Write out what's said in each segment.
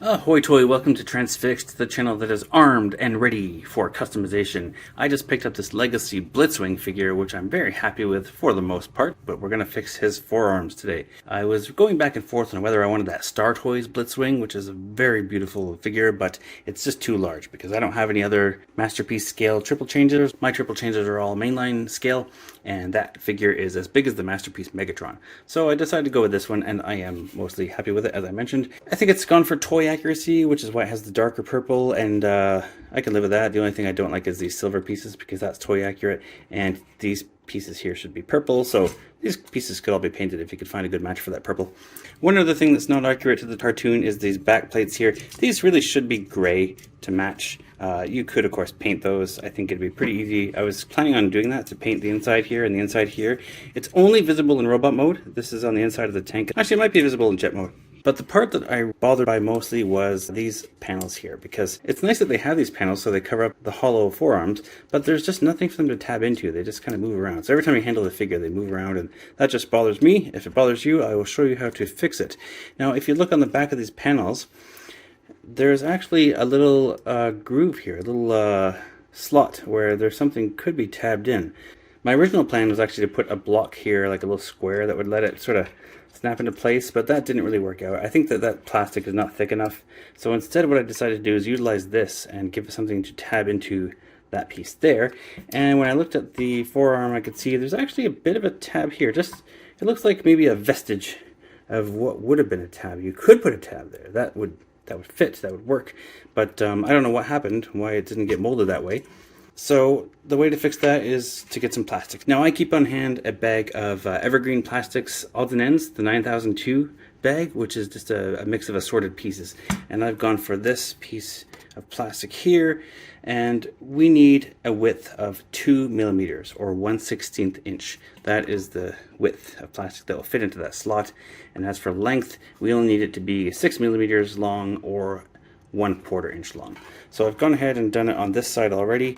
Ahoy toy, welcome to Transfixed, the channel that is armed and ready for customization. I just picked up this Legacy Blitzwing figure, which I'm very happy with for the most part, but we're going to fix his forearms today. I was going back and forth on whether I wanted that Star Toys Blitzwing, which is a very beautiful figure, but it's just too large because I don't have any other Masterpiece scale triple changers. My triple changers are all mainline scale, and that figure is as big as the Masterpiece Megatron. So I decided to go with this one, and I am mostly happy with it, as I mentioned. I think it's gone for toy accuracy, which is why it has the darker purple, and I can live with that. The only thing I don't like is these silver pieces because that's toy accurate, and these pieces here should be purple, so these pieces could all be painted if you could find a good match for that purple. One other thing that's not accurate to the cartoon is these back plates here. These really should be gray to match. You could of course paint those. I think it'd be pretty easy. I was planning on doing that, to paint the inside here and the inside here. It's only visible in robot mode. This is on the inside of the tank. Actually, it might be visible in jet mode. But the part that I bothered by mostly was these panels here, because it's nice that they have these panels so they cover up the hollow forearms, but there's just nothing for them to tab into. They just kind of move around. So every time you handle the figure, they move around, and that just bothers me. If it bothers you, I will show you how to fix it. Now, if you look on the back of these panels, there's actually a little groove here, a little slot where there's something could be tabbed in. My original plan was actually to put a block here, like a little square that would let it sort of snap into place, but that didn't really work out. I think that plastic is not thick enough, so instead what I decided to do is utilize this and give it something to tab into that piece there. And when I looked at the forearm, I could see there's actually a bit of a tab here. It looks like maybe a vestige of what would have been a tab. You could put a tab there. That would fit, that would work, but I don't know what happened, why it didn't get molded that way. So the way to fix that is to get some plastic. Now I keep on hand a bag of evergreen plastics odds and ends, the 9002 bag, which is just a mix of assorted pieces. And I've gone for this piece of plastic here, and we need a width of 2 millimeters or 1/16 inch. That is the width of plastic that will fit into that slot. And as for length, we only need it to be 6 millimeters long or 1/4 inch long. So I've gone ahead and done it on this side already,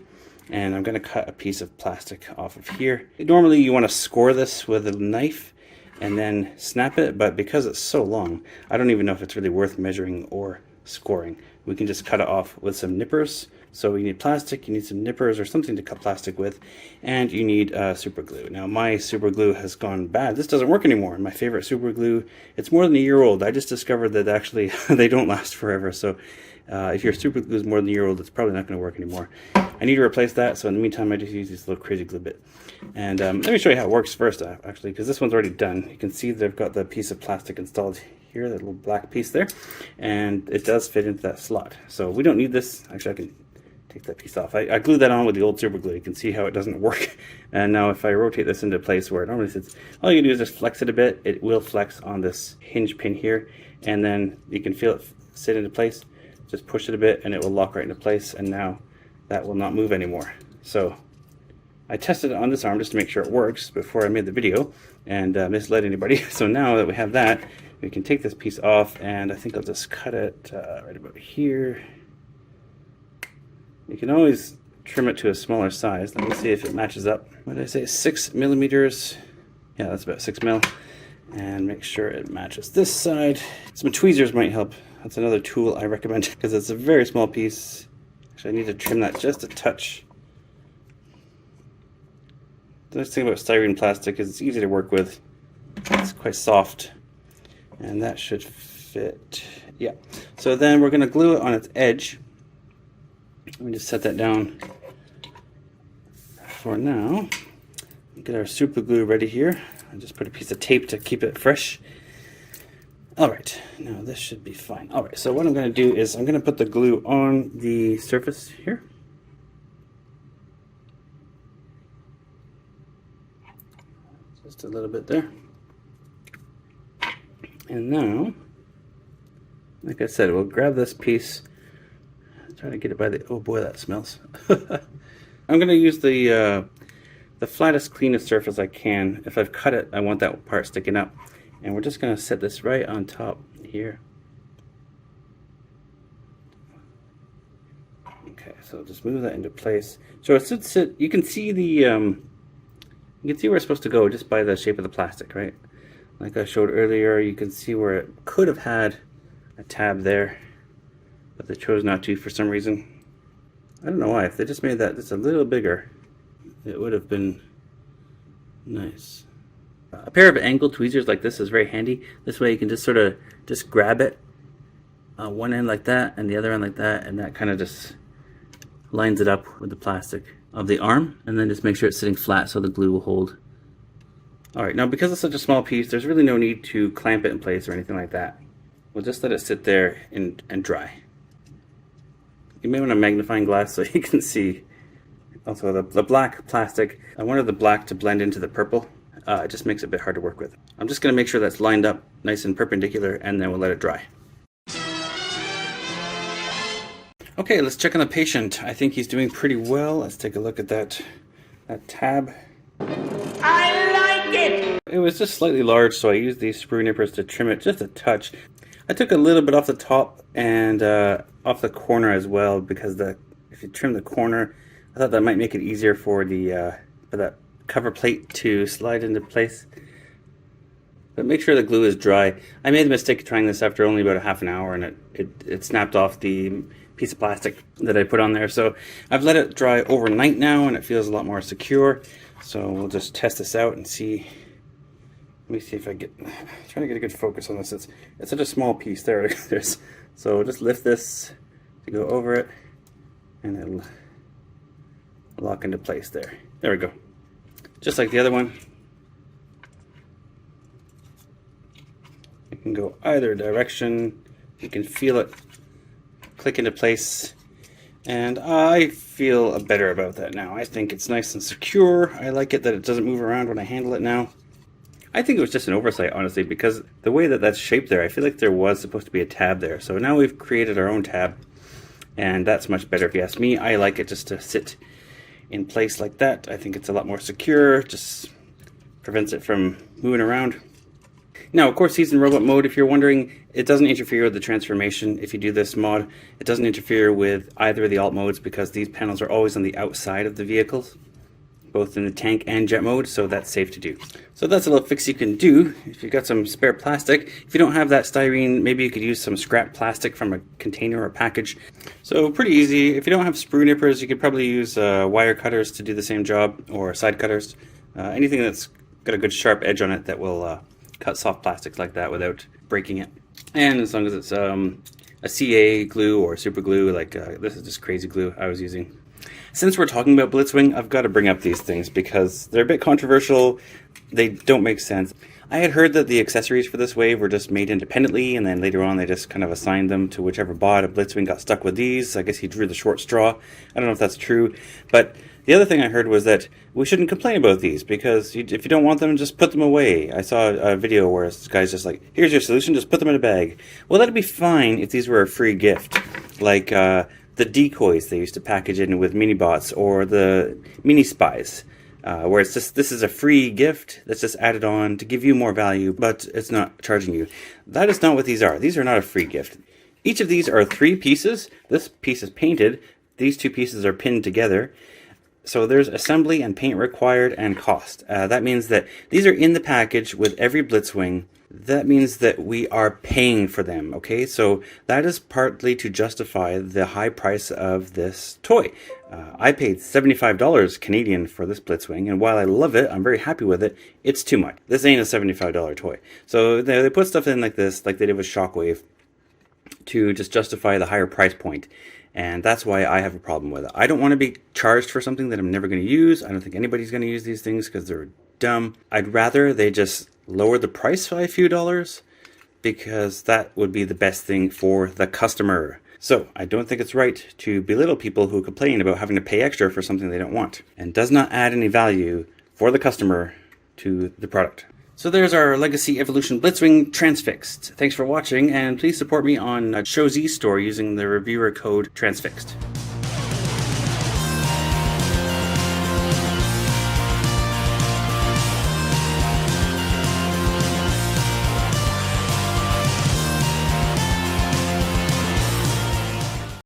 and I'm going to cut a piece of plastic off of here. Normally you want to score this with a knife and then snap it, but because it's so long, I don't even know if it's really worth measuring or scoring. We can just cut it off with some nippers. So you need plastic, you need some nippers or something to cut plastic with, and you need super glue. Now my super glue has gone bad. This doesn't work anymore. My favorite super glue, it's more than a year old. I just discovered that actually they don't last forever. So if your super glue is more than a year old, it's probably not going to work anymore. I need to replace that, so in the meantime I just use this little crazy glue bit. And let me show you how it works first, actually, because this one's already done. You can see that I've got the piece of plastic installed here, that little black piece there, and it does fit into that slot. So we don't need this. Actually, I can take that piece off. I glued that on with the old super glue. You can see how it doesn't work. And now if I rotate this into place where it normally sits, all you do is just flex it a bit. It will flex on this hinge pin here, and then you can feel it sit into place. Just push it a bit and it will lock right into place, and now that will not move anymore. So I tested it on this arm just to make sure it works before I made the video and misled anybody. So now that we have that, we can take this piece off, and I think I'll just cut it right about here. You can always trim it to a smaller size. Let me see if it matches up. What did I say, 6 millimeters? Yeah, that's about 6 mil. And make sure it matches this side. Some tweezers might help. That's another tool I recommend because it's a very small piece. Actually, I need to trim that just a touch. The nice thing about styrene plastic is it's easy to work with. It's quite soft, and that should fit. Yeah. So then we're going to glue it on its edge. Let me just set that down for now. Get our super glue ready here. I just put a piece of tape to keep it fresh. Alright, now this should be fine. Alright, so what I'm going to do is I'm going to put the glue on the surface here. Just a little bit there. And now, like I said, we'll grab this piece. Try to get it by the, oh boy, that smells. I'm going to use the flattest, cleanest surface I can. If I've cut it, I want that part sticking up. And we're just going to set this right on top here. Okay, so just move that into place. So it should sit, you can see the, you can see where it's supposed to go just by the shape of the plastic, right? Like I showed earlier, you can see where it could have had a tab there. but they chose not to for some reason. I don't know why. If they just made that just a little bigger, it would have been nice. A pair of angle tweezers like this is very handy. This way you can just sort of just grab it one end like that and the other end like that, and that kind of just lines it up with the plastic of the arm, and then just make sure it's sitting flat so the glue will hold. Alright, now because it's such a small piece, there's really no need to clamp it in place or anything like that. We'll just let it sit there and dry. You may want a magnifying glass so you can see. Also the black plastic, I wanted the black to blend into the purple. It just makes it a bit hard to work with. I'm just going to make sure that's lined up nice and perpendicular, and then we'll let it dry. Okay, let's check on the patient. I think he's doing pretty well. Let's take a look at that tab. I like it! It was just slightly large, so I used these sprue nippers to trim it just a touch. I took a little bit off the top and off the corner as well, because if you trim the corner, I thought that might make it easier for that cover plate to slide into place. But make sure the glue is dry. I made the mistake of trying this after only about a half an hour, and it snapped off the piece of plastic that I put on there. So I've let it dry overnight now, and it feels a lot more secure. So we'll just test this out and see. Let me see if I trying to get a good focus on this. It's such a small piece. There it is. So just lift this to go over it, and it'll lock into place there. There we go. Just like the other one. You can go either direction. You can feel it click into place, and I feel better about that now. I think it's nice and secure. I like it that it doesn't move around when I handle it now. I think it was just an oversight, honestly, because the way that that's shaped there, I feel like there was supposed to be a tab there. So now we've created our own tab, and that's much better if you ask me. I like it just to sit in place like that. I think it's a lot more secure, just prevents it from moving around. Now, of course, he's in robot mode. If you're wondering, it doesn't interfere with the transformation. If you do this mod, it doesn't interfere with either of the alt modes, because these panels are always on the outside of the vehicles, both in the tank and jet mode, so that's safe to do. So that's a little fix you can do if you've got some spare plastic. If you don't have that styrene, maybe you could use some scrap plastic from a container or package. So pretty easy. If you don't have sprue nippers, you could probably use wire cutters to do the same job, or side cutters. Anything that's got a good sharp edge on it that will cut soft plastics like that without breaking it. And as long as it's a CA glue or super glue, like this is just crazy glue I was using. Since we're talking about Blitzwing, I've got to bring up these things because they're a bit controversial. They don't make sense. I had heard that the accessories for this wave were just made independently, and then later on they just kind of assigned them to whichever bot. A Blitzwing got stuck with these. I guess he drew the short straw. I don't know if that's true. But the other thing I heard was that we shouldn't complain about these, because if you don't want them, just put them away. I saw a video where this guy's just like, here's your solution, just put them in a bag. Well, that'd be fine if these were a free gift. Like the decoys they used to package in with mini bots, or the mini spies. Where it's just, this is a free gift that's just added on to give you more value, but it's not charging you. That is not what these are. These are not a free gift. Each of these are 3 pieces. This piece is painted. These 2 pieces are pinned together. So there's assembly and paint required and cost. That means that these are in the package with every Blitzwing. That means that we are paying for them, okay? So that is partly to justify the high price of this toy. I paid $75 Canadian for this Blitzwing, and while I love it, I'm very happy with it, it's too much. This ain't a $75 toy. So they put stuff in like this, like they did with Shockwave, to just justify the higher price point. And that's why I have a problem with it. I don't want to be charged for something that I'm never going to use. I don't think anybody's going to use these things because they're dumb. I'd rather they just lower the price by a few dollars, because that would be the best thing for the customer. So I don't think it's right to belittle people who complain about having to pay extra for something they don't want, and does not add any value for the customer to the product. So there's our Legacy Evolution Blitzwing Transfixed. Thanks for watching, and please support me on Show Z Store using the reviewer code Transfixed.